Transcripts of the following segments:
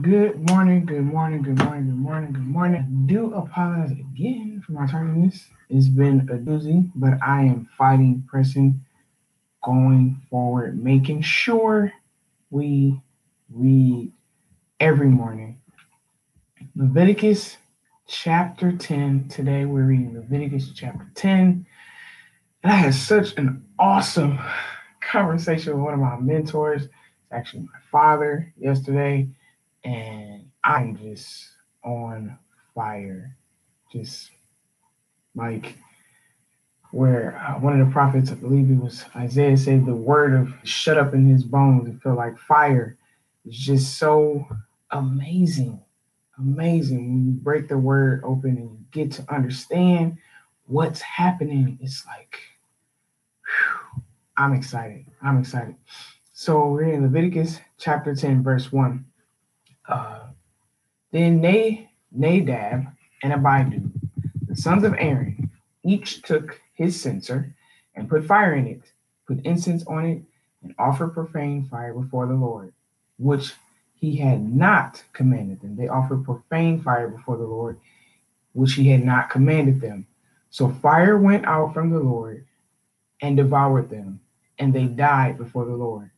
Good morning, good morning, good morning, good morning, good morning. I do apologize again for my tardiness. It's been a doozy, but I am fighting, pressing, going forward, making sure we read every morning. Leviticus chapter 10. Today we're reading Leviticus chapter 10. And I had such an awesome conversation with one of my mentors. It's actually my father yesterday. And I'm just on fire. Just like where one of the prophets, I believe it was Isaiah, said the word of shut up in his bones. It felt like fire. It's just so amazing. Amazing when you break the word open and you get to understand what's happening. It's like, whew, I'm excited. I'm excited. So we're in Leviticus chapter 10, verse 1. Uh, Then Nadab and Abihu, the sons of Aaron, each took his censer and put fire in it, put incense on it, and offered profane fire before the Lord, which he had not commanded them. They offered profane fire before the Lord, which he had not commanded them. So fire went out from the Lord and devoured them, and they died before the Lord.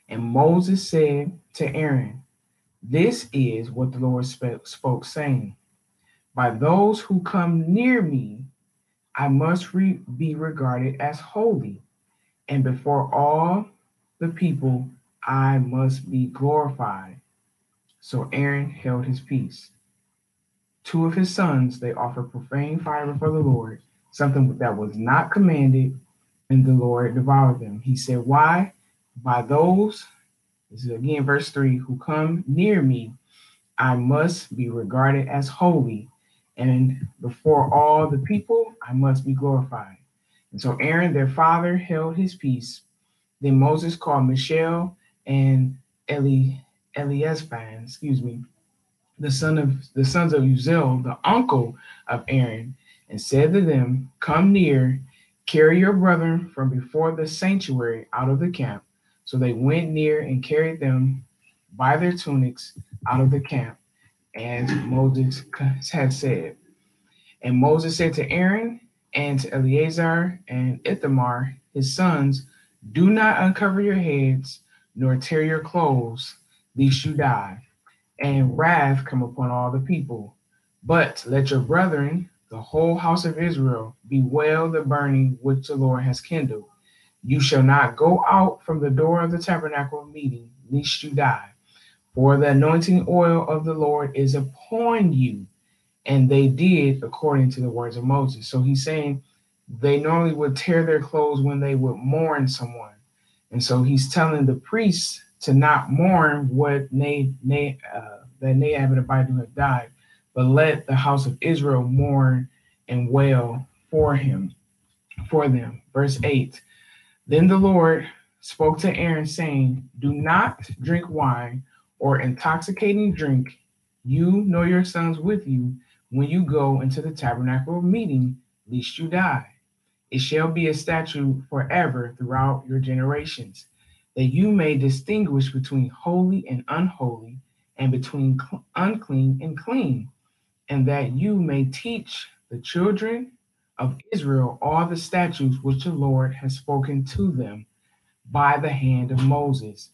And Moses said to Aaron, "This is what the Lord spoke, saying, by those who come near me, I must be regarded as holy, and before all the people, I must be glorified." So Aaron held his peace. Two of his sons, they offered profane fire before the Lord, something that was not commanded, and the Lord devoured them. He said, "Why? By those," this is again verse 3, "who come near me, I must be regarded as holy, and before all the people, I must be glorified." And so Aaron, their father, held his peace. Then Moses called Mishael and Eleazar, the sons of Uziel, the uncle of Aaron, and said to them, "Come near, carry your brethren from before the sanctuary out of the camp." So they went near and carried them by their tunics out of the camp, as Moses had said. And Moses said to Aaron and to Eleazar and Ithamar, his sons, "Do not uncover your heads, nor tear your clothes, lest you die, and wrath come upon all the people. But let your brethren, the whole house of Israel, bewail the burning which the Lord has kindled. You shall not go out from the door of the tabernacle of meeting, lest you die. For the anointing oil of the Lord is upon you." And they did according to the words of Moses. So he's saying they normally would tear their clothes when they would mourn someone. And so he's telling the priests to not mourn what that Nadab and Abihu had died, but let the house of Israel mourn and wail for them. Verse 8. Then the Lord spoke to Aaron, saying, "Do not drink wine or intoxicating drink, you nor your sons with you, when you go into the tabernacle of meeting, lest you die. It shall be a statute forever throughout your generations, that you may distinguish between holy and unholy, and between unclean and clean, and that you may teach the children of Israel all the statutes which the Lord has spoken to them by the hand of Moses."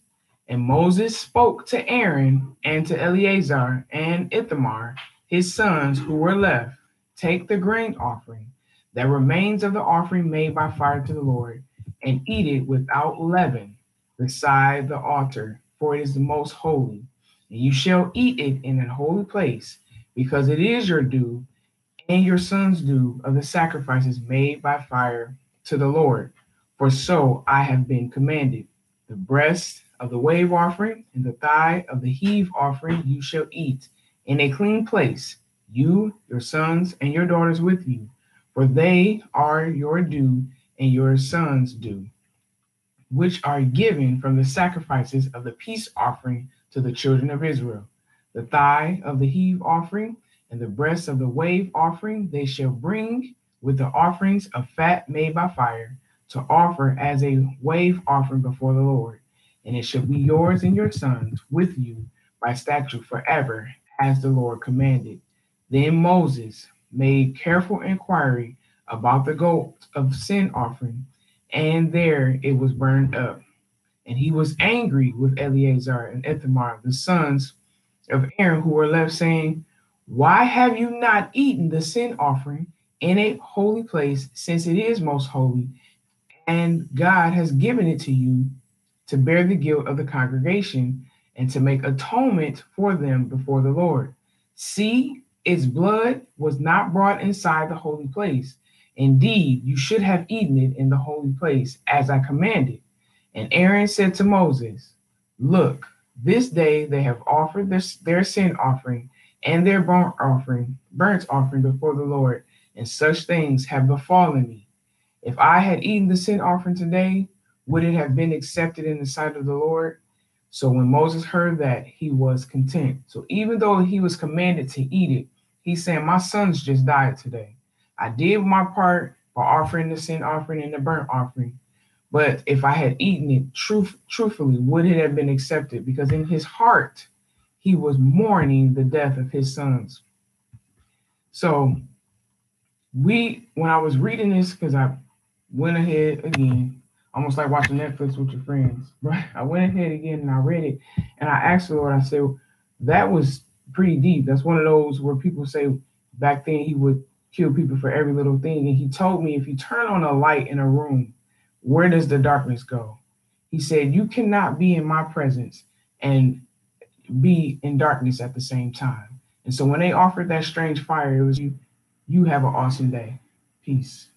And Moses spoke to Aaron and to Eleazar and Ithamar, his sons who were left, "Take the grain offering that remains of the offering made by fire to the Lord, and eat it without leaven beside the altar, for it is the most holy. And you shall eat it in a holy place, because it is your due and your sons' due of the sacrifices made by fire to the Lord. For so I have been commanded. The breast of the wave offering and the thigh of the heave offering you shall eat in a clean place, you, your sons, and your daughters with you, for they are your due and your sons' due, which are given from the sacrifices of the peace offering to the children of Israel. The thigh of the heave offering and the breast of the wave offering they shall bring with the offerings of fat made by fire to offer as a wave offering before the Lord. and it shall be yours and your sons with you by statute forever, as the Lord commanded. Then Moses made careful inquiry about the goat of sin offering, and there it was burned up. And he was angry with Eleazar and Ithamar, the sons of Aaron, who were left, saying, why have you not eaten the sin offering in a holy place, since it is most holy, and God has given it to you to bear the guilt of the congregation and to make atonement for them before the Lord? See, its blood was not brought inside the holy place. Indeed, you should have eaten it in the holy place, as I commanded. And Aaron said to Moses, look, this day they have offered their sin offering and their burnt offering before the Lord, and such things have befallen me. If I had eaten the sin offering today, would it have been accepted in the sight of the Lord? So when Moses heard that, he was content. So even though he was commanded to eat it, he's saying, my sons just died today. I did my part by offering the sin offering and the burnt offering. But if I had eaten it truthfully, would it have been accepted? Because in his heart, he was mourning the death of his sons. So when I was reading this, because I went ahead again, almost like watching Netflix with your friends, right? I went ahead again and I read it, and I asked the Lord, I said, that was pretty deep. That's one of those where people say back then he would kill people for every little thing. And he told me, if you turn on a light in a room, where does the darkness go? He said, you cannot be in my presence and be in darkness at the same time. And so when they offered that strange fire, it was you have an awesome day. Peace.